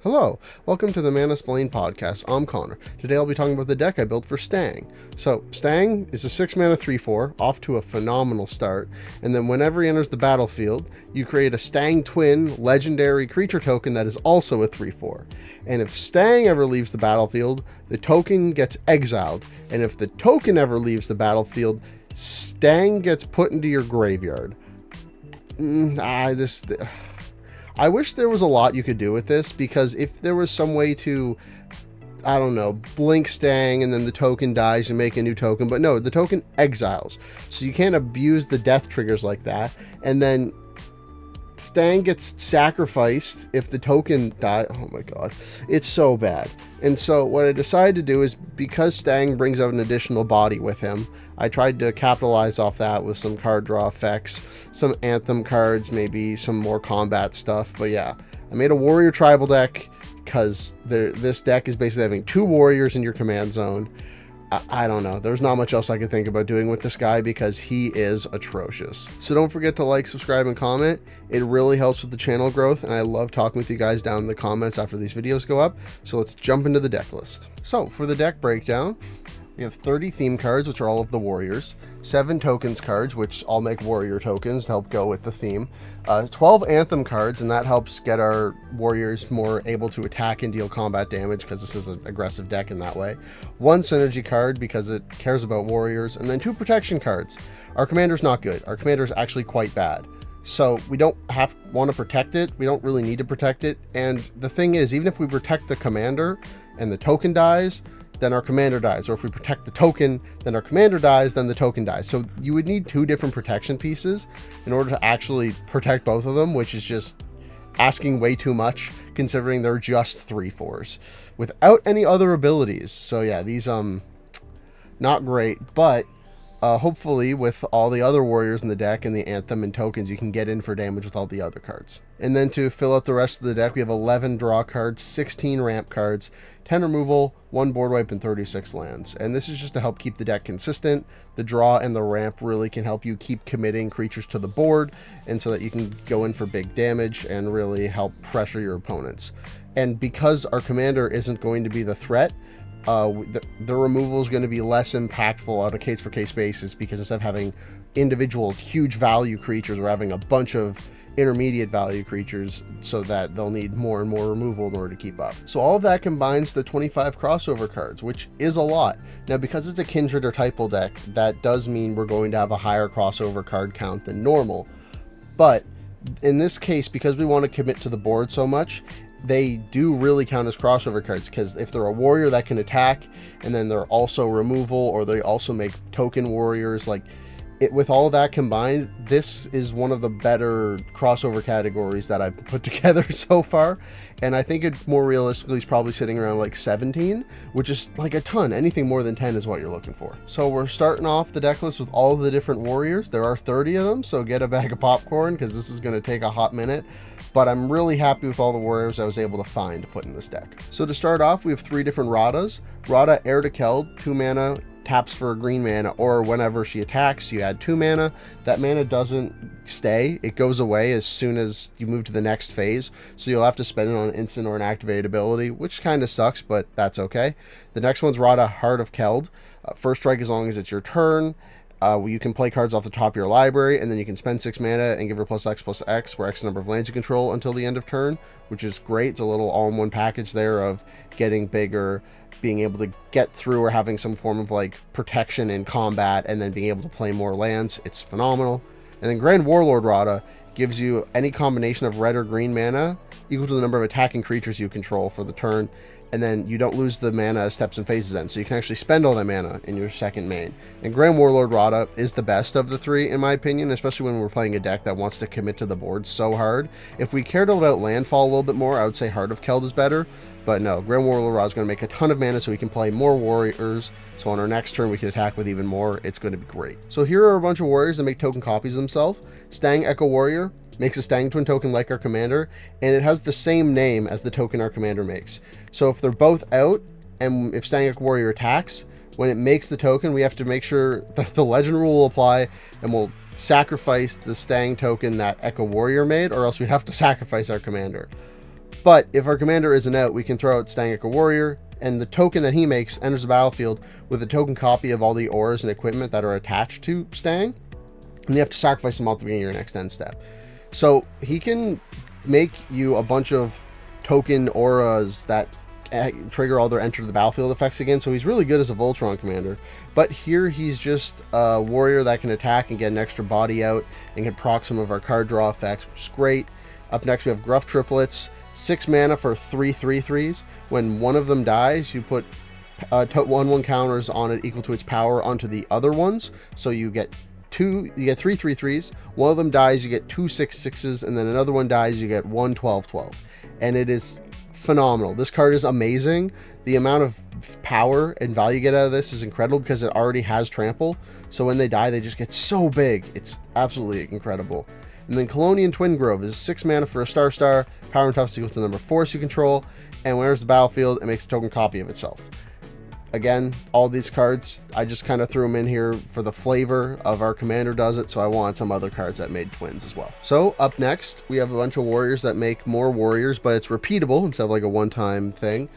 Hello, welcome to the Manasplained podcast. I'm Connor. Today I'll be talking about the deck I built for Stangg. So, Stangg is a 6 mana 3/4, off to a phenomenal start, and then whenever he enters the battlefield, you create a Stangg Twin legendary creature token that is also a 3/4. And if Stangg ever leaves the battlefield, the token gets exiled, and if the token ever leaves the battlefield, Stangg gets put into your graveyard. I wish there was a lot you could do with this, because if there was some way to, I don't know, blink Stangg and then the token dies and make a new token, but no, the token exiles. So you can't abuse the death triggers like that. And then Stangg gets sacrificed if the token dies. Oh my god, it's so bad. And so what I decided to do is, because Stangg brings out an additional body with him, I tried to capitalize off that with some card draw effects, some Anthem cards, maybe some more combat stuff. But yeah, I made a warrior tribal deck because this deck is basically having 2 warriors in your command zone. I don't know. There's not much else I could think about doing with this guy because he is atrocious. So don't forget to like, subscribe, and comment. It really helps with the channel growth, and I love talking with you guys down in the comments after these videos go up. So let's jump into the deck list. So for the deck breakdown, we have 30 theme cards, which are all of the warriors, 7 tokens cards, which all make warrior tokens to help go with the theme, 12 Anthem cards, and that helps get our warriors more able to attack and deal combat damage, because this is an aggressive deck in that way, 1 synergy card because it cares about warriors, and then 2 protection cards. Our commander's not good. Our commander is actually quite bad. So we don't want to protect it. We don't really need to protect it. And the thing is, even if we protect the commander and the token dies, then our commander dies. Or if we protect the token, then our commander dies, then the token dies. So you would need 2 different protection pieces in order to actually protect both of them, which is just asking way too much, considering they're just 3/4s without any other abilities. So yeah, these not great, but hopefully with all the other warriors in the deck and the Anthem and tokens, you can get in for damage with all the other cards. And then to fill out the rest of the deck, we have 11 draw cards, 16 ramp cards, 10 removal, 1 board wipe, and 36 lands. And this is just to help keep the deck consistent. The draw and the ramp really can help you keep committing creatures to the board, and so that you can go in for big damage and really help pressure your opponents. And because our commander isn't going to be the threat, the removal is going to be less impactful on a case-for-case basis, because instead of having individual huge value creatures, we're having a bunch of intermediate value creatures, so that they'll need more and more removal in order to keep up. So all of that combines the 25 crossover cards, which is a lot. Now, because it's a Kindred or Typal deck, that does mean we're going to have a higher crossover card count than normal. But in this case, because we want to commit to the board so much, they do really count as crossover cards, because if they're a warrior that can attack, and then they're also removal, or they also make token warriors, like with all that combined, this is one of the better crossover categories that I've put together so far. And I think it more realistically is probably sitting around like 17, which is like a ton. Anything more than 10 is what you're looking for. So we're starting off the deck list with all of the different warriors. There are 30 of them, so get a bag of popcorn, because this is going to take a hot minute. But I'm really happy with all the warriors I was able to find to put in this deck. So to start off, we have 3 different Radhas. Radha, Heir to Keld, 2 mana, taps for a green mana, or whenever she attacks, you add 2 mana. That mana doesn't stay. It goes away as soon as you move to the next phase. So you'll have to spend it on an instant or an activated ability, which kind of sucks, but that's okay. The next one's Radha, Heart of Keld. First strike as long as it's your turn. You can play cards off the top of your library, and then you can spend 6 mana and give her +X/+X, where X number of lands you control until the end of turn, which is great. It's a little all-in-one package there of getting bigger, being able to get through, or having some form of like protection in combat, and then being able to play more lands. It's phenomenal. And then Grand Warlord Radha gives you any combination of red or green mana equal to the number of attacking creatures you control for the turn, and then you don't lose the mana as steps and phases end, so you can actually spend all that mana in your second main. And Grand Warlord Radha is the best of the 3, in my opinion, especially when we're playing a deck that wants to commit to the board so hard. If we cared about landfall a little bit more, I would say Heart of Keld is better, but no, Grand Warlord Radha is going to make a ton of mana so we can play more warriors, so on our next turn we can attack with even more. It's going to be great. So here are a bunch of warriors that make token copies of themselves. Stangg Echo Warrior makes a Stangg Twin token like our commander, and it has the same name as the token our commander makes. So if they're both out, and if Stangg Echo Warrior attacks, when it makes the token, we have to make sure that the legend rule will apply, and we'll sacrifice the Stangg token that Echo Warrior made, or else we'd have to sacrifice our commander. But if our commander isn't out, we can throw out Stangg Warrior, and the token that he makes enters the battlefield with a token copy of all the auras and equipment that are attached to Stangg, and you have to sacrifice them all at the beginning of your next end step. So he can make you a bunch of token auras that trigger all their enter the battlefield effects again, so he's really good as a Voltron commander. But here he's just a warrior that can attack and get an extra body out and can proc some of our card draw effects, which is great. Up next we have Gruff Triplets, 6 mana for 3 3/3s. When one of them dies, you put 1/1 counters on it equal to its power onto the other ones, so you get 3 3/3s. One of them dies, you get 2 6/6s, and then another one dies, you get 1 12/12. And it is phenomenal. This card is amazing. The amount of power and value you get out of this is incredible because it already has trample, so when they die they just get so big. It's absolutely incredible. And then Colonian Twin Grove is 6 mana for a star, power and toughness equal to the number of force you control, and when it enters the battlefield it makes a token copy of itself. Again, all these cards, I just kind of threw them in here for the flavor of our commander does it, so I wanted some other cards that made twins as well. So up next, we have a bunch of warriors that make more warriors, but it's repeatable instead of like a one-time thing,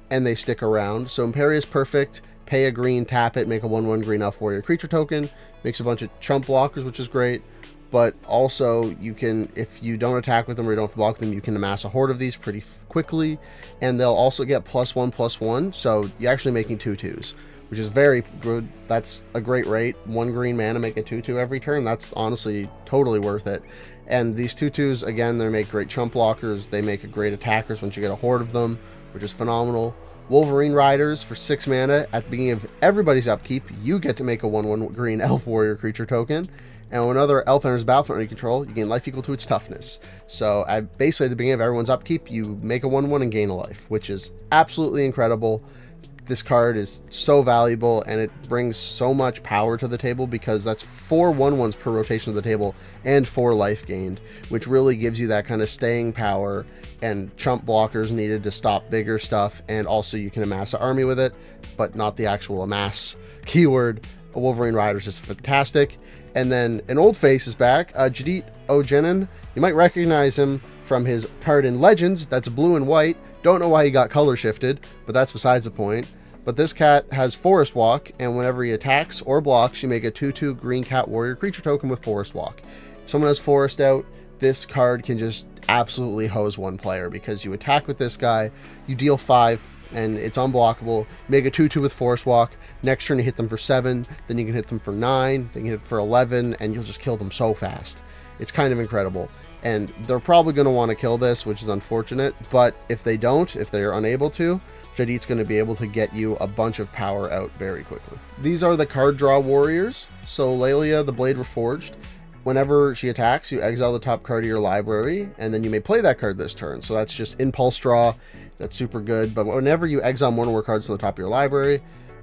and they stick around. So Imperious Perfect, pay a green, tap it, make a 1/1 green elf warrior creature token, makes a bunch of chump blockers, which is great. But also you can, if you don't attack with them or you don't block them, you can amass a horde of these pretty quickly, and they'll also get +1/+1, so you're actually making 2/2s, which is very good. That's a great rate. 1 green mana, make a 2/2 every turn. That's honestly totally worth it. And these 2/2s, again, they make great chump blockers, they make a great attackers once you get a horde of them, which is phenomenal. Wolverine Riders for 6 mana, at the beginning of everybody's upkeep, you get to make a 1/1 green elf warrior creature token. And when another elf enters the battlefield under control, you gain life equal to its toughness. So basically at the beginning of everyone's upkeep, you make a 1/1 and gain a life, which is absolutely incredible. This card is so valuable, and it brings so much power to the table because that's 4 1/1s per rotation of the table and 4 life gained, which really gives you that kind of staying power and chump blockers needed to stop bigger stuff. And also you can amass an army with it, but not the actual amass keyword. Wolverine Riders is fantastic. And then an old face is back, Jadit Ojenin. You might recognize him from his card in Legends that's blue and white. Don't know why he got color shifted, but that's besides the point. But this cat has Forest Walk, and whenever he attacks or blocks, you make a 2/2 green cat warrior creature token with Forest Walk. If someone has Forest out, this card can just absolutely hose one player because you attack with this guy, you deal 5, and it's unblockable. Make a 2/2 with Forest Walk. Next turn you hit them for 7, then you can hit them for 9, then you hit it for 11, and you'll just kill them so fast. It's kind of incredible. And they're probably going to want to kill this, which is unfortunate, but if they don't, if they're unable to, Jadit's going to be able to get you a bunch of power out very quickly. These are the card draw warriors. So Lelia, the Blade Reforged. Whenever she attacks, you exile the top card of your library, and then you may play that card this turn. So that's just Impulse Draw. That's super good. But whenever you exile one or more cards to the top of your library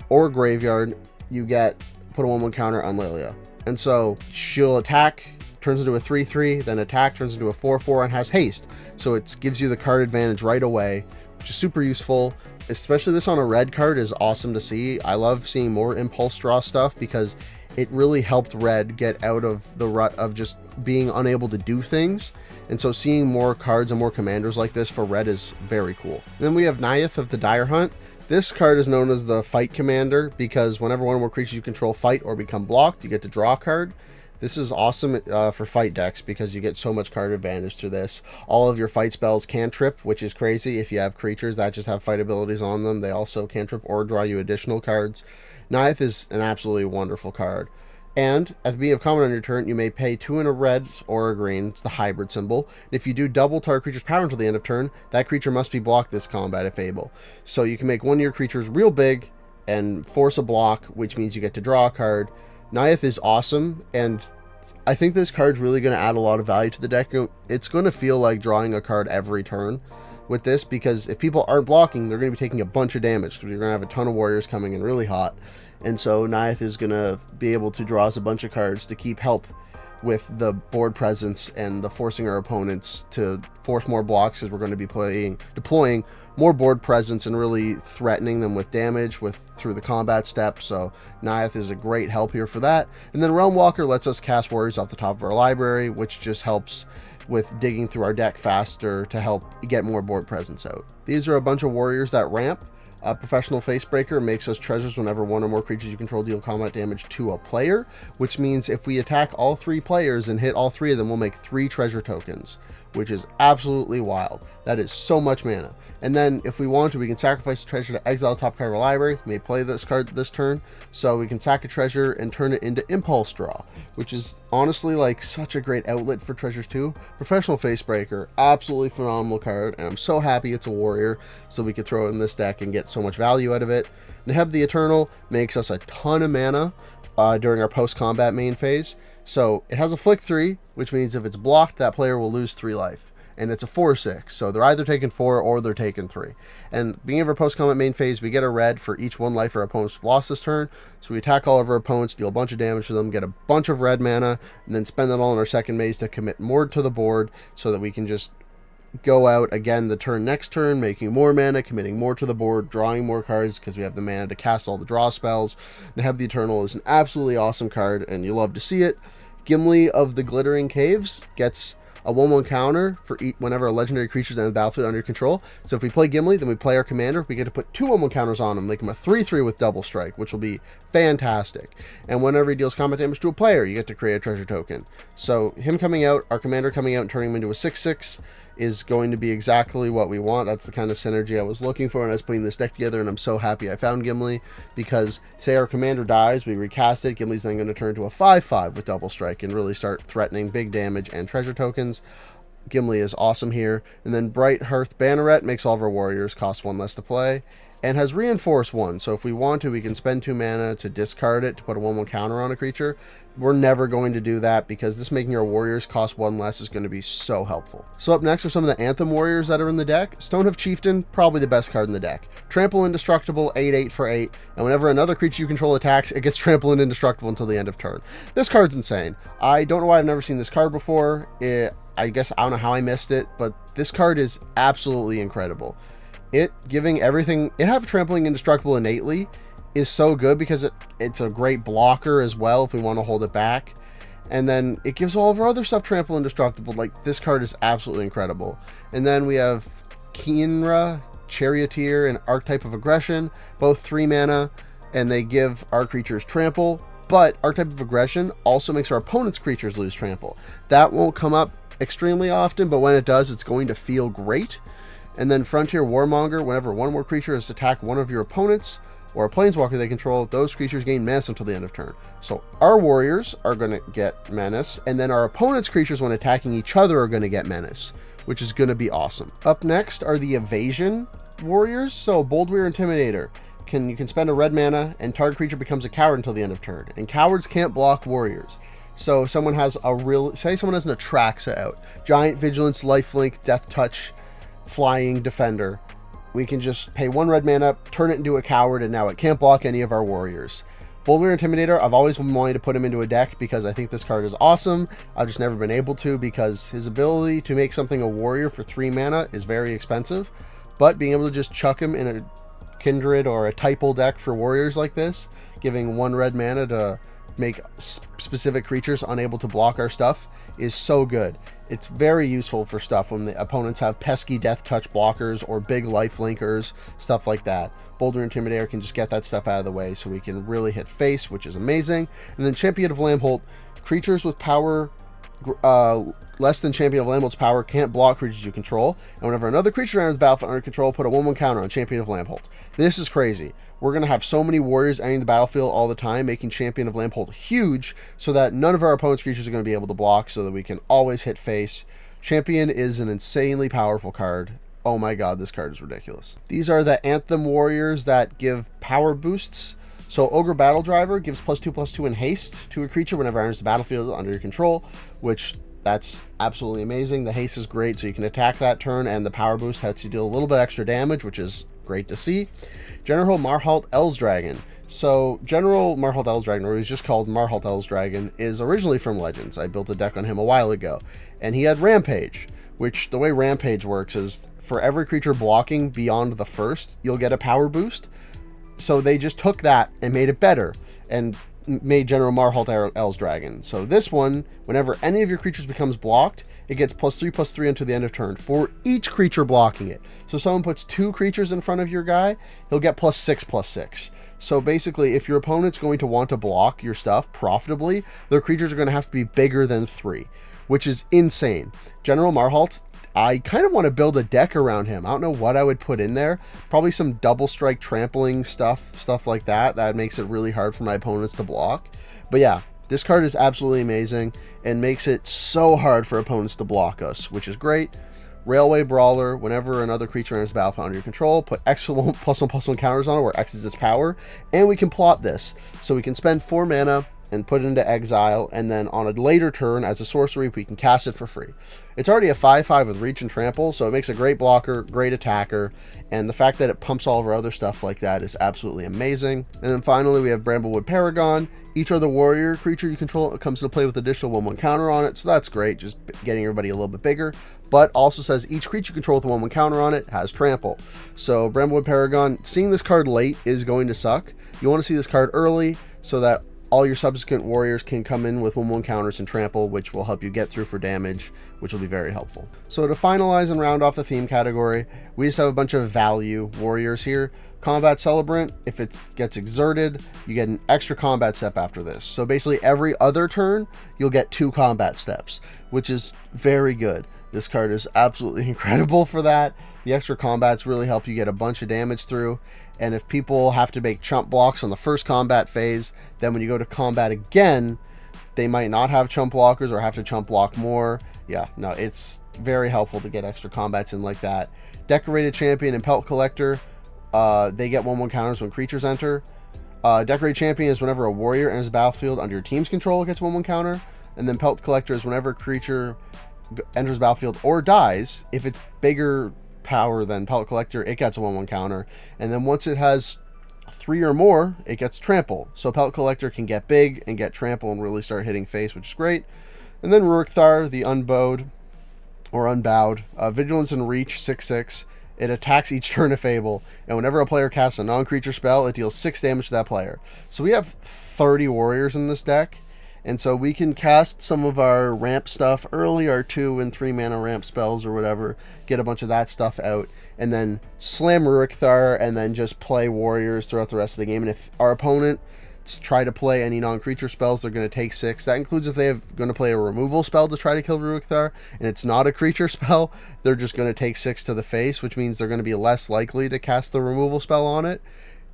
or graveyard, you get put a 1/1 counter on Lelia. And so she'll attack, turns into a 3/3, then attack, turns into a 4/4, and has haste. So it gives you the card advantage right away, which is super useful. Especially this on a red card is awesome to see. I love seeing more Impulse Draw stuff because it really helped red get out of the rut of just being unable to do things. And so seeing more cards and more commanders like this for red is very cool. And then we have Naiath of the Dire Hunt. This card is known as the Fight Commander because whenever one or more creatures you control fight or become blocked, you get to draw a card. This is awesome for fight decks because you get so much card advantage through this. All of your fight spells cantrip, which is crazy. If you have creatures that just have fight abilities on them, they also cantrip or draw you additional cards. Naiath is an absolutely wonderful card. And at the beginning of combat on your turn, you may pay 2 in a red or a green. It's the hybrid symbol. And if you do double target creature's power until the end of turn, that creature must be blocked this combat if able. So you can make one of your creatures real big and force a block, which means you get to draw a card. Naiath is awesome, and I think this card's really going to add a lot of value to the deck. It's going to feel like drawing a card every turn with this, because if people aren't blocking, they're going to be taking a bunch of damage because you're going to have a ton of warriors coming in really hot. And so Naiath is going to be able to draw us a bunch of cards to keep help with the board presence and the forcing our opponents to force more blocks, because we're going to be deploying more board presence and really threatening them with damage through the combat step. So Naiath is a great help here for that. And then Realm Walker lets us cast warriors off the top of our library, which just helps with digging through our deck faster to help get more board presence out. These are a bunch of warriors that ramp. Professional Facebreaker makes us treasures whenever one or more creatures you control deal combat damage to a player, which means if we attack all 3 players and hit all 3 of them, we'll make 3 treasure tokens, which is absolutely wild. That is so much mana. And then if we want to, we can sacrifice a treasure to exile the top card of our library. We may play this card this turn, so we can sack a treasure and turn it into Impulse Draw, which is honestly like such a great outlet for treasures too. Professional Facebreaker, absolutely phenomenal card, and I'm so happy it's a warrior, so we can throw it in this deck and get so much value out of it. Neheb the Eternal makes us a ton of mana during our post-combat main phase. So it has a flick 3, which means if it's blocked, that player will lose 3 life. And it's a 4/6, so they're either taking 4 or they're taking 3. And being of our post-combat main phase, we get a red for each 1 life our opponents lost this turn. So we attack all of our opponents, deal a bunch of damage to them, get a bunch of red mana, and then spend that all in our second maze to commit more to the board so that we can just go out again the next turn, making more mana, committing more to the board, drawing more cards because we have the mana to cast all the draw spells. Neheb the Eternal is an absolutely awesome card, and you love to see it. Gimli of the Glittering Caves gets a 1/1 counter for whenever a legendary creature is in the battlefield under your control. So if we play Gimli, then we play our commander. We get to put 2 1/1 counters on him, make him a 3/3 with double strike, which will be fantastic. And whenever he deals combat damage to a player, you get to create a treasure token. So him coming out, our commander coming out and turning him into a 6/6 is going to be exactly what we want. That's the kind of synergy I was looking for when I was putting this deck together, and I'm so happy I found Gimli, because say our commander dies, we recast it, Gimli's then going to turn into a 5/5 with double strike and really start threatening big damage and treasure tokens. Gimli is awesome here. And then Bright Hearth Banneret makes all of our warriors cost 1 less to play, and has Reinforce 1, so if we want to, we can spend 2 mana to discard it to put a 1/1 counter on a creature. We're never going to do that, because this making our warriors cost 1 less is going to be so helpful. So up next are some of the Anthem warriors that are in the deck. Stonehoof Chieftain, probably the best card in the deck. Trample Indestructible, 8/8 for 8, and whenever another creature you control attacks, it gets Trample Indestructible until the end of turn. This card's insane. I don't know why I've never seen this card before. I guess I don't know how I missed it, but this card is absolutely incredible. It giving everything, it have Trampling Indestructible innately is so good, because it's a great blocker as well if we want to hold it back. And then it gives all of our other stuff Trample Indestructible. Like, this card is absolutely incredible. And then we have Kienra, Charioteer, and Archetype of Aggression, both 3 mana, and they give our creatures trample, but Archetype of Aggression also makes our opponent's creatures lose trample. That won't come up extremely often, but when it does, it's going to feel great. And then Frontier Warmonger, whenever one or more creatures attack one of your opponents or a planeswalker they control, those creatures gain menace until the end of turn. So our warriors are going to get menace, and then our opponent's creatures, when attacking each other, are going to get menace, which is going to be awesome. Up next are the Evasion warriors. So Boldweir Intimidator. You can spend a red mana, and target creature becomes a coward until the end of turn. And cowards can't block warriors. So if someone has say someone has an Atraxa out, Giant Vigilance, Lifelink, Death Touch, Flying Defender, we can just pay 1 red mana, turn it into a coward, and now it can't block any of our warriors. Boldweir Intimidator, I've always been wanting to put him into a deck because I think this card is awesome. I've just never been able to, because his ability to make something a warrior for 3 mana is very expensive. But being able to just chuck him in a Kindred or a Typal deck for warriors like this, giving 1 red mana to make specific creatures unable to block our stuff, is so good. It's very useful for stuff when the opponents have pesky Death Touch blockers or big life linkers, stuff like that. Boulder Intimidator can just get that stuff out of the way so we can really hit face, which is amazing. And then Champion of Lamholt, creatures with power less than Champion of Lamholt's power can't block creatures you control, and whenever another creature enters the battlefield under control, put a 1/1 counter on Champion of Lamholt. This is crazy. We're going to have so many warriors entering the battlefield all the time, making Champion of Lamholt huge, so that none of our opponent's creatures are going to be able to block, so that we can always hit face. Champion is an insanely powerful card. Oh my god, this card is ridiculous. These are the Anthem warriors that give power boosts. So Ogre Battle Driver gives +2/+2 in haste to a creature whenever it enters the battlefield under your control, which that's absolutely amazing. The haste is great, so you can attack that turn, and the power boost lets you deal a little bit extra damage, which is great to see. General Marhault Elsdragon. So General Marhault Elsdragon, or he's just called Marhault Elsdragon, is originally from Legends. I built a deck on him a while ago, and he had Rampage, which the way Rampage works is for every creature blocking beyond the first, you'll get a power boost. So they just took that and made it better. And made General Marhault L's Dragon. So this one, whenever any of your creatures becomes blocked, it gets +3/+3 until the end of turn for each creature blocking it. So someone puts 2 creatures in front of your guy, he'll get +6/+6. So basically, if your opponent's going to want to block your stuff profitably, their creatures are going to have to be bigger than 3, which is insane. General Marhault, I kind of want to build a deck around him. I don't know what I would put in there. Probably some double strike trampling stuff like that. That makes it really hard for my opponents to block. But yeah, this card is absolutely amazing and makes it so hard for opponents to block us, which is great. Railway Brawler, whenever another creature enters the battlefield under your control, put X +1/+1 counters on it, where X is its power, and we can plot this. So we can spend 4 mana and put it into exile, and then on a later turn as a sorcery we can cast it for free. It's already a 5/5 with reach and trample, so it makes a great blocker, great attacker, and the fact that it pumps all of our other stuff like that is absolutely amazing. And then finally we have Bramblewood Paragon. Each other warrior creature you control comes into play with additional 1/1 counter on it, so that's great, just getting everybody a little bit bigger. But also says each creature you control with a 1/1 counter on it has trample. So Bramblewood Paragon, seeing this card late is going to suck. You want to see this card early so that all your subsequent warriors can come in with 1/1 counters and trample, which will help you get through for damage, which will be very helpful. So to finalize and round off the theme category, we just have a bunch of value warriors here. Combat Celebrant, if it gets exerted, you get an extra combat step after this. So basically every other turn, you'll get 2 combat steps, which is very good. This card is absolutely incredible for that. The extra combats really help you get a bunch of damage through. And if people have to make chump blocks on the first combat phase, then when you go to combat again, they might not have chump blockers or have to chump block more. Yeah, no, it's very helpful to get extra combats in like that. Decorated Champion and Pelt Collector, they get 1/1 counters when creatures enter. Decorated Champion is whenever a warrior enters the battlefield under your team's control, it gets 1/1 counter. And then Pelt Collector is whenever a creature enters the battlefield or dies, if it's bigger power than Pelt Collector, it gets a 1/1 counter. And then once it has 3 or more, it gets trample. So Pelt Collector can get big and get trample and really start hitting face, which is great. And then Rurik Thar, the Unbowed or Unbowed, Vigilance and Reach, 6/6. It attacks each turn of Fable, and whenever a player casts a non-creature spell, it deals 6 damage to that player. So we have 30 warriors in this deck, and so we can cast some of our ramp stuff early, our 2 and 3 mana ramp spells or whatever, get a bunch of that stuff out, and then slam Rurik Thar, and then just play warriors throughout the rest of the game. And if our opponent try to play any non-creature spells, they're going to take 6. That includes if they're going to play a removal spell to try to kill Rurik Thar, and it's not a creature spell, they're just going to take 6 to the face, which means they're going to be less likely to cast the removal spell on it,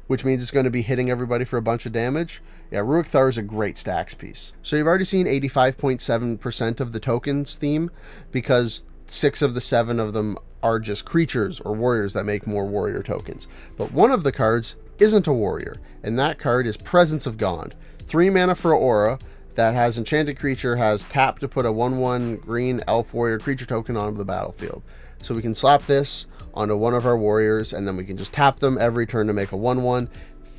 which means it's going to be hitting everybody for a bunch of damage. Yeah, Rurik Thar is a great stacks piece. So you've already seen 85.7% of the tokens theme, because 6 of the 7 of them are just creatures or warriors that make more warrior tokens. But one of the cards isn't a warrior, and that card is Presence of Gond. 3 mana for Aura that has enchanted creature, has tap to put a 1/1 green elf warrior creature token onto the battlefield. So we can slap this onto one of our warriors, and then we can just tap them every turn to make a 1/1.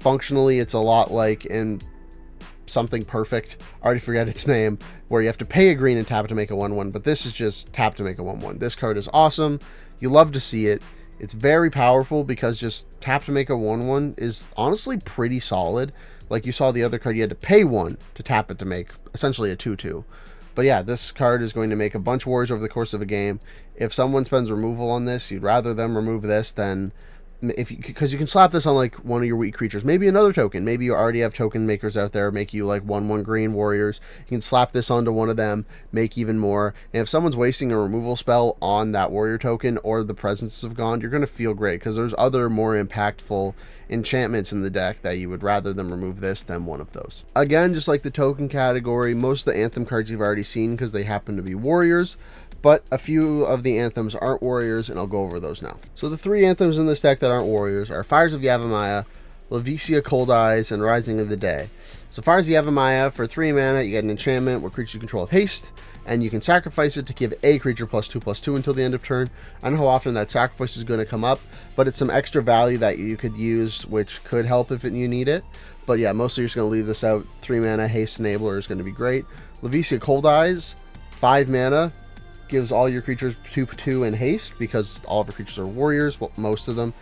Functionally, it's a lot like in something perfect, I already forget its name, where you have to pay a green and tap to make a 1/1, but this is just tap to make a 1/1. This card is awesome. You love to see it. It's very powerful because just tap to make a 1/1 is honestly pretty solid. Like you saw the other card, you had to pay 1 to tap it to make essentially a 2/2. But yeah, this card is going to make a bunch of warriors over the course of a game. If someone spends removal on this, you'd rather them remove this than because you can slap this on like one of your weak creatures, maybe another token, maybe you already have token makers out there, make you like 1/1 green warriors, you can slap this onto one of them, make even more. And if someone's wasting a removal spell on that warrior token or the Presence of Gond, you're going to feel great because there's other more impactful enchantments in the deck that you would rather them remove this than one of those. Again, just like the token category, most of the Anthem cards you've already seen because they happen to be warriors, but a few of the Anthems aren't warriors, and I'll go over those now. So the 3 Anthems in this deck that aren't warriors are Fires of Yavimaya, Lavicia Cold Eyes, and Rising of the Day. So Fires of Yavimaya, for 3 mana, you get an enchantment where creatures you control have haste, and you can sacrifice it to give a creature +2/+2 until the end of turn. I don't know how often that sacrifice is going to come up, but it's some extra value that you could use, which could help if you need it. But yeah, mostly you're just going to leave this out. 3 mana haste enabler is going to be great. Lavicia Cold Eyes, 5 mana, gives all your creatures 2/2 and haste because all of your creatures are warriors, well, most of them.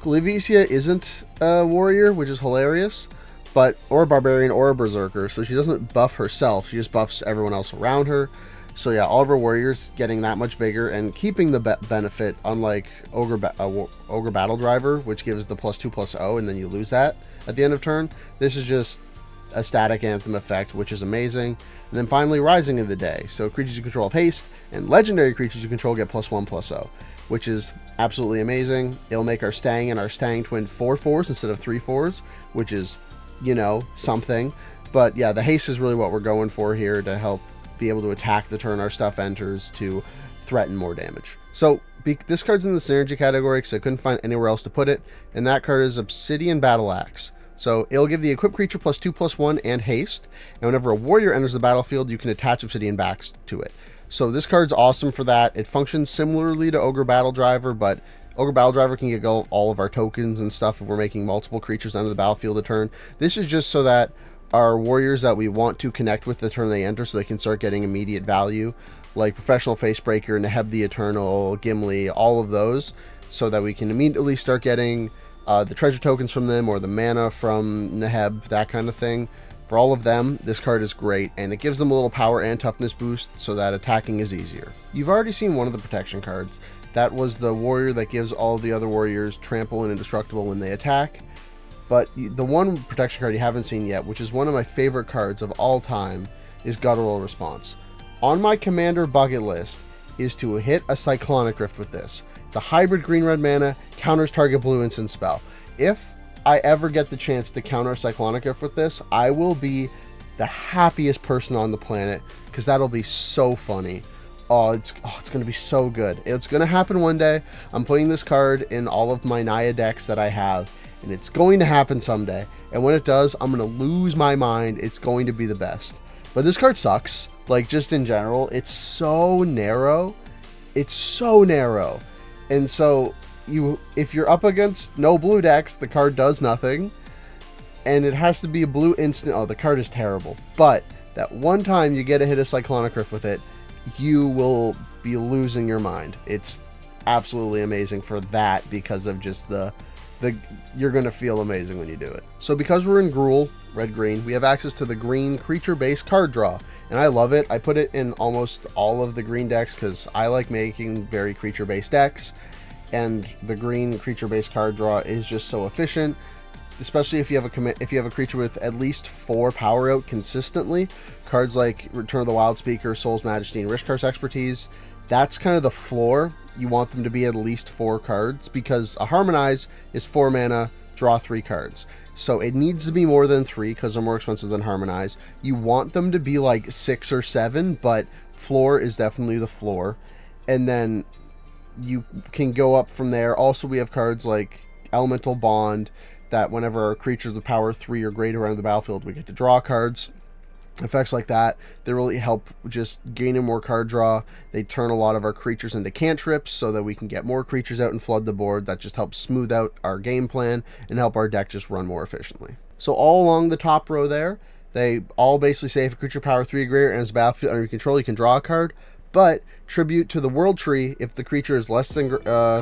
Lavicia isn't a warrior, which is hilarious, or a barbarian or a berserker, so she doesn't buff herself, she just buffs everyone else around her. So yeah, all of our warriors getting that much bigger and keeping the benefit, unlike Ogre Battle Driver, which gives the +2/+0 and then you lose that at the end of turn. This is just a static Anthem effect, which is amazing. And then finally, Rising of the Day. So creatures you control have haste, and legendary creatures you control get +1/+0, which is absolutely amazing. It'll make our Stangg and our Stangg Twin 4/4s instead of 3/4s, which is, you know, something. But yeah, the haste is really what we're going for here to help be able to attack the turn our stuff enters to threaten more damage. So this card's in the synergy category because I couldn't find anywhere else to put it, and that card is Obsidian Battle Axe. So it'll give the equipped creature +2/+1 and haste, and whenever a warrior enters the battlefield, you can attach Obsidian Backs to it. So this card's awesome for that. It functions similarly to Ogre Battle Driver, but Ogre Battle Driver can get all of our tokens and stuff if we're making multiple creatures enter the battlefield a turn. This is just so that our warriors that we want to connect with the turn they enter, so they can start getting immediate value, like Professional Facebreaker, Neheb the Eternal, Gimli, all of those, so that we can immediately start getting the treasure tokens from them or the mana from Neheb, that kind of thing. For all of them, this card is great, and it gives them a little power and toughness boost so that attacking is easier. You've already seen one of the protection cards. That was the warrior that gives all the other warriors trample and indestructible when they attack. But the one protection card you haven't seen yet, which is one of my favorite cards of all time, is Guttural Response. On my commander bucket list is to hit a Cyclonic Rift with this. It's a hybrid green-red mana, counters target blue instant spell. If I ever get the chance to counter Cyclonic Rift with this, I will be the happiest person on the planet, because that'll be so funny. It's going to be so good. It's going to happen one day. I'm putting this card in all of my Naya decks that I have, and it's going to happen someday. And when it does, I'm going to lose my mind. It's going to be the best. But this card sucks. Like, just in general, it's so narrow. It's so narrow. And so, if you're up against no blue decks, the card does nothing. And it has to be a blue instant. Oh, the card is terrible. But that one time you get to hit a Cyclonic Rift with it, you will be losing your mind. It's absolutely amazing for that, because of just you're going to feel amazing when you do it. So because we're in Gruul, red-green, we have access to the green creature-based card draw, and I love it. I put it in almost all of the green decks because I like making very creature-based decks, and the green creature-based card draw is just so efficient, especially if you have a creature with at least 4 power out consistently. Cards like Return of the Wild Speaker, Soul's Majesty, and Rishkar's Expertise, that's kind of the floor. You want them to be at least 4 cards, because a Harmonize is 4 mana, draw 3 cards. So it needs to be more than 3 because they're more expensive than Harmonize. You want them to be like 6 or 7, but floor is definitely the floor. And then you can go up from there. Also, we have cards like Elemental Bond, that whenever our creatures with power 3 or greater enter the battlefield, we get to draw cards. Effects like that, they really help just gaining more card draw. They turn a lot of our creatures into cantrips so that we can get more creatures out and flood the board. That just helps smooth out our game plan and help our deck just run more efficiently. So all along the top row there, they all basically say if a creature power 3 or greater enters the battlefield under your control, you can draw a card. But tribute to the World Tree, if the creature is less than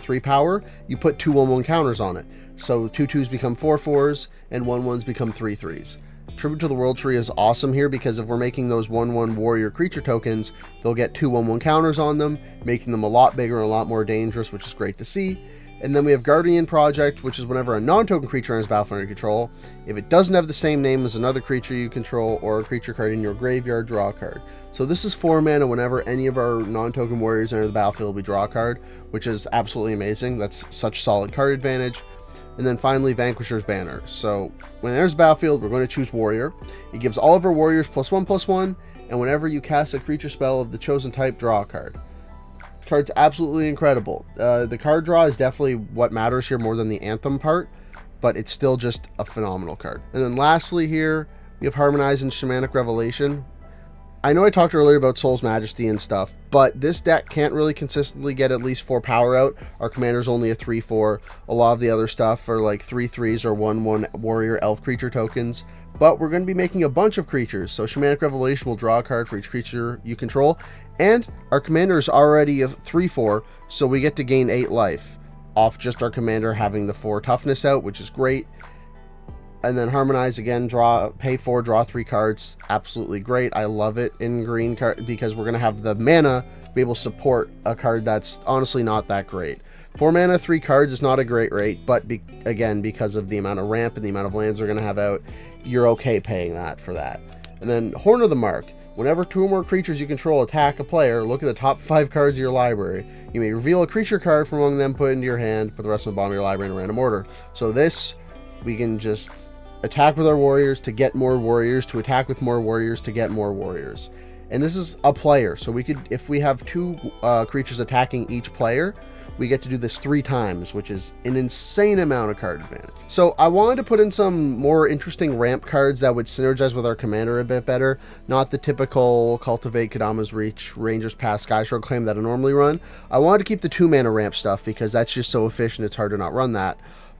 3 power, you put 2/1/1 counters on it. So 2/2s become 4/4s and 1/1s become 3/3s. Tribute to the World Tree is awesome here because if we're making those 1/1 warrior creature tokens, they'll get 2/1/1 counters on them, making them a lot bigger and a lot more dangerous, which is great to see. And then we have Guardian Project, which is whenever a non-token creature enters battlefield under your control, if it doesn't have the same name as another creature you control or a creature card in your graveyard, draw a card. So this is 4 mana whenever any of our non-token warriors enter the battlefield, we draw a card, which is absolutely amazing. That's such solid card advantage. And then finally, Vanquisher's Banner. So when it enters the battlefield, we're going to choose Warrior. It gives all of our warriors +1/+1, and whenever you cast a creature spell of the chosen type, draw a card. This card's absolutely incredible. The card draw is definitely what matters here more than the Anthem part, but it's still just a phenomenal card. And then lastly here, we have Harmonize and Shamanic Revelation. I know I talked earlier about Soul's Majesty and stuff, but this deck can't really consistently get at least 4 power out. Our commander's only a 3/4. A lot of the other stuff are like 3/3s or 1/1 warrior elf creature tokens. But we're going to be making a bunch of creatures, so Shamanic Revelation will draw a card for each creature you control. And our commander is already a 3/4, so we get to gain 8 life off just our commander having the 4 toughness out, which is great. And then Harmonize again, pay 4, draw 3 cards. Absolutely great. I love it in green card because we're gonna have the mana be able to support a card that's honestly not that great. 4 mana, 3 cards is not a great rate, but again, because of the amount of ramp and the amount of lands we're gonna have out, you're okay paying that for that. And then Horn of the Mark. Whenever 2 or more creatures you control attack a player, look at the top 5 cards of your library. You may reveal a creature card from among them, put it into your hand, put the rest of the bottom of your library in a random order. So this, we can just attack with our warriors to get more warriors, to attack with more warriors to get more warriors. And this is a player, so we could, if we have 2 creatures attacking each player, we get to do this 3 times, which is an insane amount of card advantage. So I wanted to put in some more interesting ramp cards that would synergize with our commander a bit better, not the typical Cultivate, Kadama's Reach, Ranger's Pass, Skyshroud Claim that I normally run. I wanted to keep the 2 mana ramp stuff because that's just so efficient, it's hard to not run that.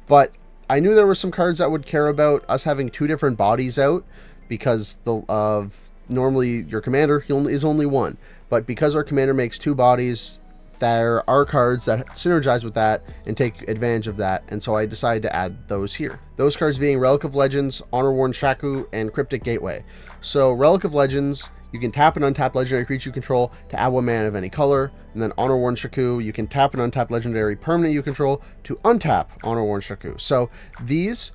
But I knew there were some cards that would care about us having 2 different bodies out because normally your commander is only 1. But because our commander makes 2 bodies, there are cards that synergize with that and take advantage of that, and so I decided to add those here. Those cards being Relic of Legends, Honor-Worn Shaku, and Cryptic Gateway. So Relic of Legends, you can tap an untap legendary creature you control to add 1 mana of any color, and then Honor-Worn Shaku, you can tap an untap legendary permanent you control to untap Honor-Worn Shaku. So these,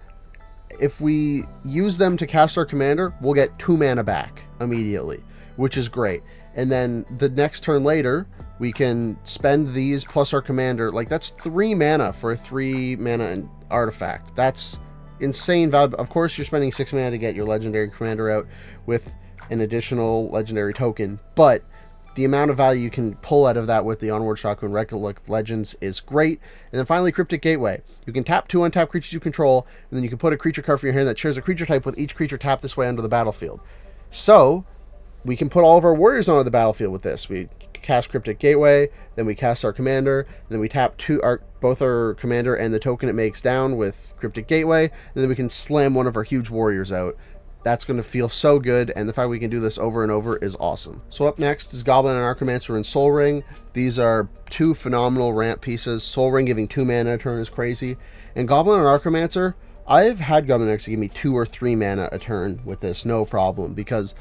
if we use them to cast our commander, we'll get 2 mana back immediately, which is great. And then the next turn later, we can spend these plus our commander. Like, that's 3 mana for a 3 mana artifact. That's insane value. Of course, you're spending 6 mana to get your legendary commander out with an additional legendary token, but the amount of value you can pull out of that with the Onward Shaku and Relic of Legends is great. And then finally, Cryptic Gateway. You can tap 2 untapped creatures you control, and then you can put a creature card from your hand that shares a creature type with each creature tapped this way onto the battlefield. So we can put all of our warriors onto the battlefield with this. We cast Cryptic Gateway, then we cast our commander, then we tap both our commander and the token it makes down with Cryptic Gateway, and then we can slam one of our huge warriors out. That's going to feel so good, and the fact we can do this over and over is awesome. So up next is Goblin and Archmancer and Soul Ring. These are 2 phenomenal ramp pieces. Soul Ring giving 2 mana a turn is crazy. And Goblin and Archmancer, I've had Goblin X give me 2 or 3 mana a turn with this, no problem, because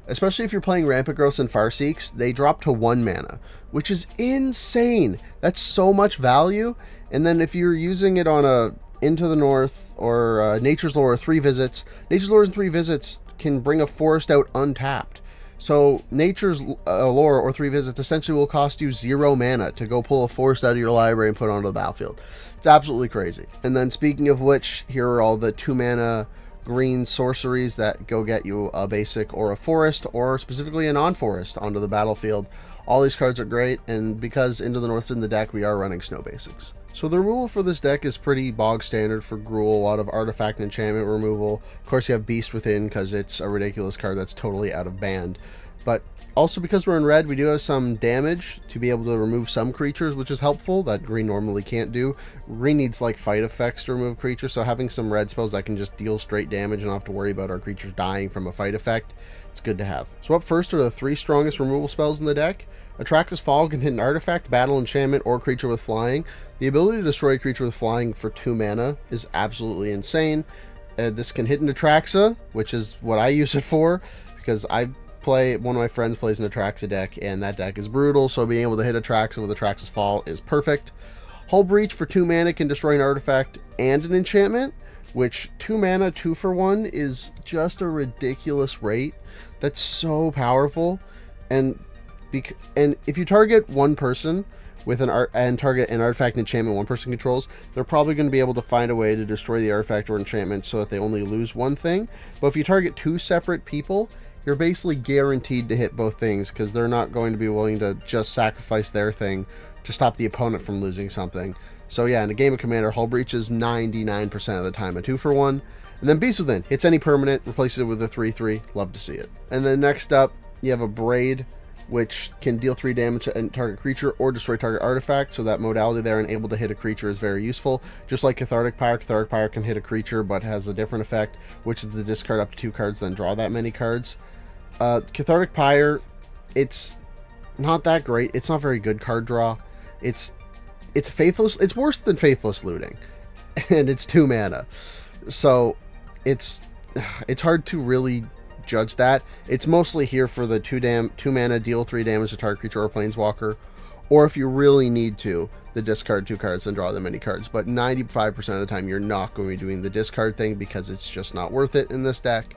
especially if you're playing Rampant Growths and Farseeks, they drop to 1 mana, which is insane. That's so much value. And then if you're using it on a Into the North or Nature's Lore or 3 Visits, Nature's Lore and 3 Visits can bring a forest out untapped. So Nature's Lore or 3 Visits essentially will cost you 0 mana to go pull a forest out of your library and put it onto the battlefield. It's absolutely crazy. And then speaking of which, here are all the 2 mana green sorceries that go get you a basic or a forest, or specifically a non-forest onto the battlefield. All these cards are great, and because Into the North's in the deck, we are running snow basics. So the removal for this deck is pretty bog standard for Gruul, a lot of artifact and enchantment removal. Of course you have Beast Within because it's a ridiculous card that's totally out of band. But also because we're in red, we do have some damage to be able to remove some creatures, which is helpful, that green normally can't do. Green needs like fight effects to remove creatures, so having some red spells that can just deal straight damage and not have to worry about our creatures dying from a fight effect, it's good to have. So up first are the 3 strongest removal spells in the deck. Atrax's Fall can hit an artifact, battle, enchantment, or creature with flying. The ability to destroy a creature with flying for 2 mana is absolutely insane. This can hit an Atraxa, which is what I use it for, because one of my friends plays an Atraxa deck, and that deck is brutal, so being able to hit Atraxa with Atrax's Fall is perfect. Hull Breach for 2 mana can destroy an artifact and an enchantment, which 2 mana, 2 for 1 is just a ridiculous rate. That's so powerful. And if you target one person with target an artifact and enchantment one person controls, they're probably going to be able to find a way to destroy the artifact or enchantment so that they only lose one thing. But if you target 2 separate people, you're basically guaranteed to hit both things, because they're not going to be willing to just sacrifice their thing to stop the opponent from losing something. So yeah, in a game of Commander, Hull Breach is 99% of the time a 2 for 1. And then Beast Within hits any permanent, replaces it with a 3/3. Love to see it. And then next up, you have a Braid, which can deal 3 damage to a target creature or destroy target artifact. So that modality there and able to hit a creature is very useful. Just like Cathartic Pyre. Cathartic Pyre can hit a creature but has a different effect, which is to discard up to 2 cards, then draw that many cards. Cathartic Pyre, it's not that great. It's not very good card draw. It's faithless. It's worse than Faithless Looting, and it's 2 mana. So it's hard to really judge that. It's mostly here for the 2 mana, deal 3 damage to target creature or planeswalker, or if you really need to, the discard 2 cards and draw the many cards. But 95% of the time, you're not going to be doing the discard thing because it's just not worth it in this deck.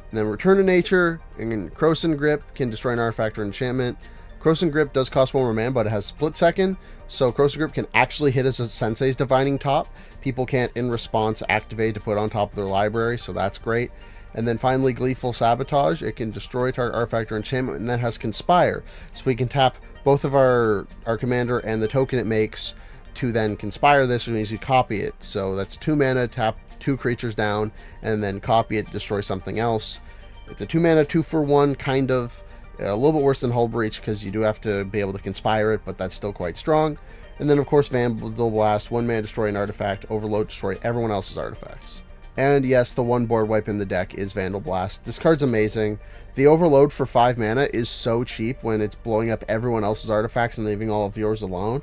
And then Return to Nature and Krosan Grip can destroy an artifact or enchantment. Krosan Grip does cost 1 more mana, but it has Split Second, so Krosan Grip can actually hit as a Sensei's Divining Top. People can't, in response, activate to put on top of their library, so that's great. And then finally, Gleeful Sabotage. It can destroy target artifact or enchantment, and that has Conspire. So we can tap both of our commander and the token it makes to then Conspire this, which means you copy it. So that's 2 mana, tap 2 creatures down, and then copy it, destroy something else. It's a 2 mana, 2-for-1, kind of. A little bit worse than Hull Breach, because you do have to be able to Conspire it, but that's still quite strong. And then, of course, Vandal Blast, 1 mana, destroy an artifact, Overload, destroy everyone else's artifacts. And yes, the one board wipe in the deck is Vandal Blast. This card's amazing. The Overload for 5 mana is so cheap when it's blowing up everyone else's artifacts and leaving all of yours alone.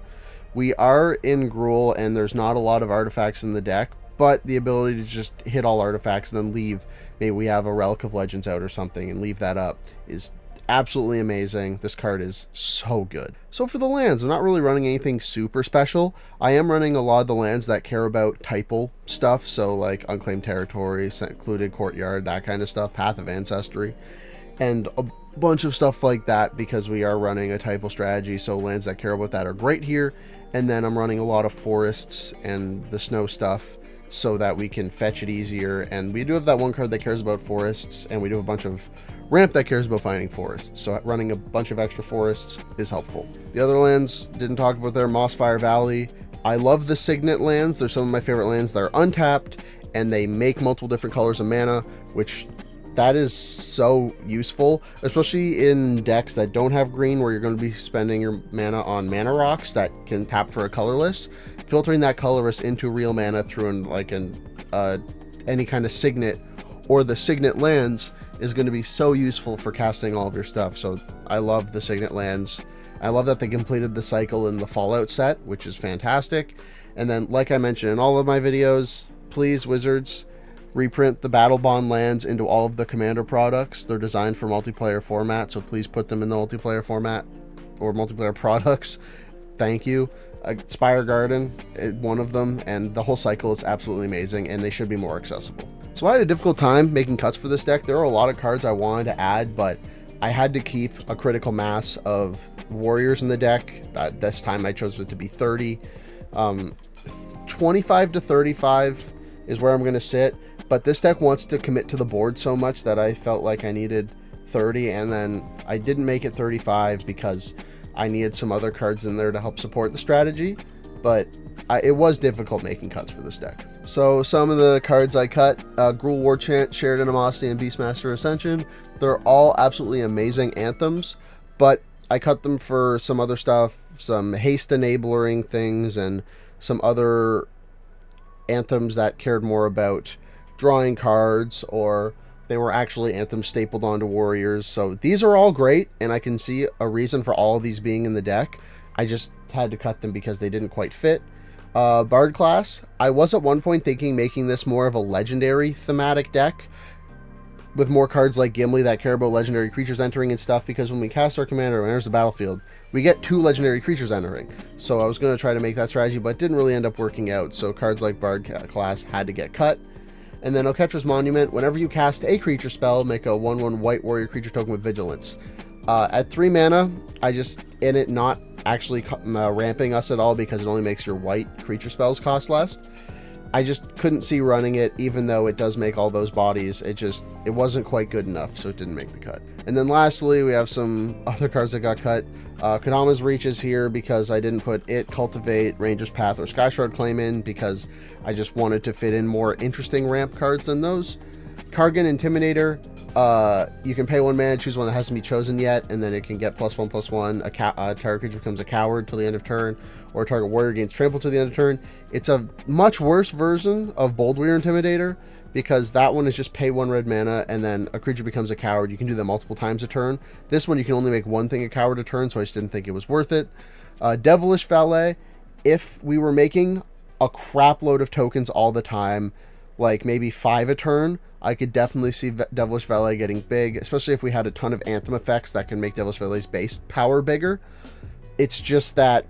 We are in Gruul, and there's not a lot of artifacts in the deck, but the ability to just hit all artifacts and then leave, maybe we have a Relic of Legends out or something, and leave that up is absolutely amazing. This card is so good. So for the lands, I'm not really running anything super special. I am running a lot of the lands that care about typal stuff, so like Unclaimed Territory, Secluded Courtyard, that kind of stuff, Path of Ancestry, and a bunch of stuff like that, because we are running a typal strategy, so lands that care about that are great here. And then I'm running a lot of forests and the snow stuff, so that we can fetch it easier. And we do have that one card that cares about forests, and we do have a bunch of ramp that cares about finding forests, so running a bunch of extra forests is helpful. The other lands, didn't talk about there, Mossfire Valley. I love the Signet lands. They're some of my favorite lands that are untapped, and they make multiple different colors of mana, which that is so useful, especially in decks that don't have green, where you're going to be spending your mana on mana rocks that can tap for a colorless. Filtering that colorless into real mana through any kind of Signet or the Signet lands is going to be so useful for casting all of your stuff. So I love the Signet lands. I love that they completed the cycle in the Fallout set, which is fantastic. And then, like I mentioned in all of my videos, please, Wizards, reprint the Battle Bond lands into all of the Commander products. They're designed for multiplayer format, so please put them in the multiplayer format or multiplayer products. Thank you. Spire Garden, one of them, and the whole cycle is absolutely amazing, and they should be more accessible. So I had a difficult time making cuts for this deck. There are a lot of cards I wanted to add, but I had to keep a critical mass of warriors in the deck. This time I chose it to be 30. 25 to 35 is where I'm going to sit, but this deck wants to commit to the board so much that I felt like I needed 30, and then I didn't make it 35 because I needed some other cards in there to help support the strategy, but it was difficult making cuts for this deck. So some of the cards I cut, Gruul War Chant, Shared Animosity, and Beastmaster Ascension. They're all absolutely amazing anthems, but I cut them for some other stuff, some haste enabling things, and some other anthems that cared more about drawing cards, or they were actually anthems stapled onto warriors. So these are all great, and I can see a reason for all of these being in the deck. I just had to cut them because they didn't quite fit. Bard class, I was at one point thinking making this more of a legendary thematic deck with more cards like Gimli that care about legendary creatures entering and stuff, because when we cast our commander and enters the battlefield, we get 2 legendary creatures entering. So I was going to try to make that strategy, but it didn't really end up working out. So cards like Bard class had to get cut. And then Oketra's Monument, whenever you cast a creature spell, make a 1/1 white warrior creature token with Vigilance. At 3 mana, I just, in it not actually ramping us at all because it only makes your white creature spells cost less, I just couldn't see running it, even though it does make all those bodies. It wasn't quite good enough, so it didn't make the cut. And then lastly, we have some other cards that got cut. Kodama's Reach is here because I didn't put it, Cultivate, Ranger's Path, or Skyshard Claim in because I just wanted to fit in more interesting ramp cards than those. Kargan Intimidator, you can pay 1 mana, choose one that hasn't been chosen yet, and then it can get +1/+1. A target creature becomes a coward till the end of turn, or a target warrior gains trample to the end of turn. It's a much worse version of Boldweir Intimidator, because that one is just pay 1 red mana, and then a creature becomes a coward. You can do that multiple times a turn. This one, you can only make one thing a coward a turn, so I just didn't think it was worth it. Devilish Valet, if we were making a crap load of tokens all the time, like maybe 5 a turn, I could definitely see Devilish Valet getting big, especially if we had a ton of Anthem effects that can make Devilish Valet's base power bigger. It's just that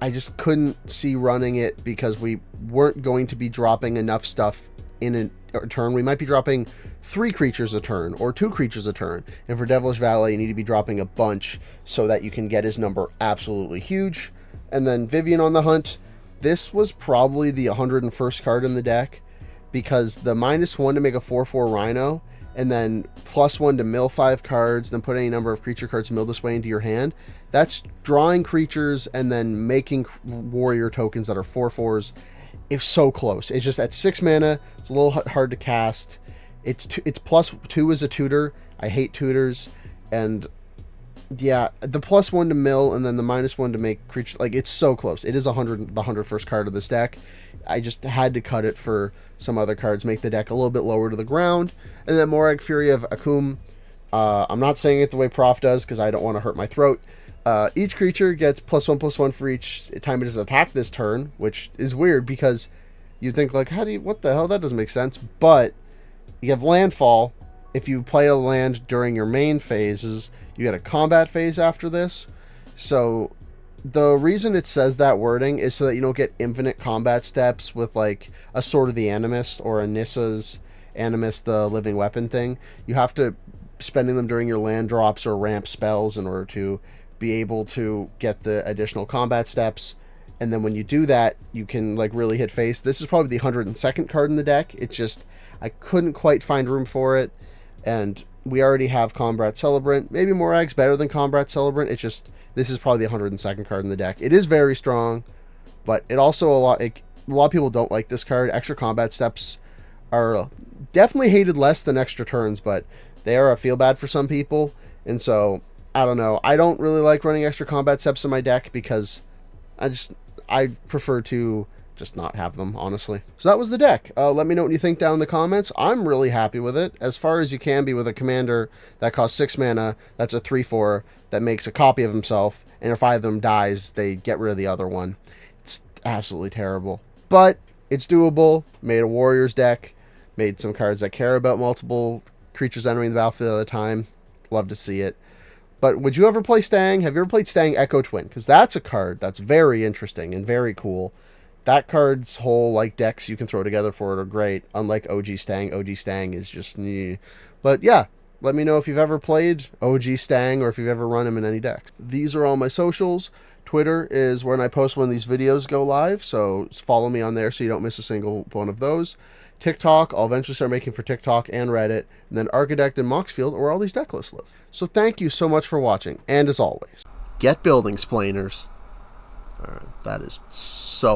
I just couldn't see running it because we weren't going to be dropping enough stuff in a turn. We might be dropping 3 creatures a turn or 2 creatures a turn. And for Devilish Valet, you need to be dropping a bunch so that you can get his number absolutely huge. And then Vivian on the Hunt. This was probably the 101st card in the deck because the -1 to make a 4/4 Rhino and then +1 to mill 5 cards, then put any number of creature cards mill this way into your hand. That's drawing creatures and then making warrior tokens that are 4/4s. It's so close. It's just at 6 mana. It's a little hard to cast. It's +2 as a tutor. I hate tutors. And yeah, the +1 to mill and then the -1 to make creature, like, it's so close. It is the 101st card of this deck. I just had to cut it for some other cards, make the deck a little bit lower to the ground. And then Morag Fury of Akum. I'm not saying it the way Prof does because I don't want to hurt my throat. Each creature gets +1/+1 for each time it is attacked this turn, which is weird because you'd think, like, what the hell, that doesn't make sense. But you have landfall. If you play a land during your main phases, you get a combat phase after this. So the reason it says that wording is so that you don't get infinite combat steps with like a Sword of the Animist or a Nissa's Animist, the living weapon thing. You have to spending them during your land drops or ramp spells in order to be able to get the additional combat steps. And then when you do that, you can like really hit face. This is probably the 102nd card in the deck. It's just I couldn't quite find room for it. And we already have Combat Celebrant. Maybe Morag's better than Combat Celebrant. It's just, this is probably the 102nd card in the deck. It is very strong, but it also a lot of people don't like this card. Extra combat steps are definitely hated less than extra turns, but they are a feel bad for some people. And so, I don't know. I don't really like running extra combat steps in my deck because I prefer to just not have them, honestly. So that was the deck. Let me know what you think down in the comments. I'm really happy with it, as far as you can be with a commander that costs 6 mana, that's a 3/4, that makes a copy of himself, and if either of them dies, they get rid of the other one. It's absolutely terrible. But it's doable. Made a Warriors deck, made some cards that care about multiple creatures entering the battlefield at a time. Love to see it. But would you ever play Stangg? Have you ever played Stangg Echo Twin? Because that's a card that's very interesting and very cool. That card's whole like decks you can throw together for it are great. Unlike OG Stangg. OG Stangg is just But yeah, let me know if you've ever played OG Stangg or if you've ever run him in any decks. These are all my socials. Twitter is when I post when these videos go live, so follow me on there so you don't miss a single one of those. TikTok, I'll eventually start making for TikTok and Reddit, and then Architect and Moxfield, where all these deck lists live. So thank you so much for watching, and as always, get building, splainers. Alright, that is so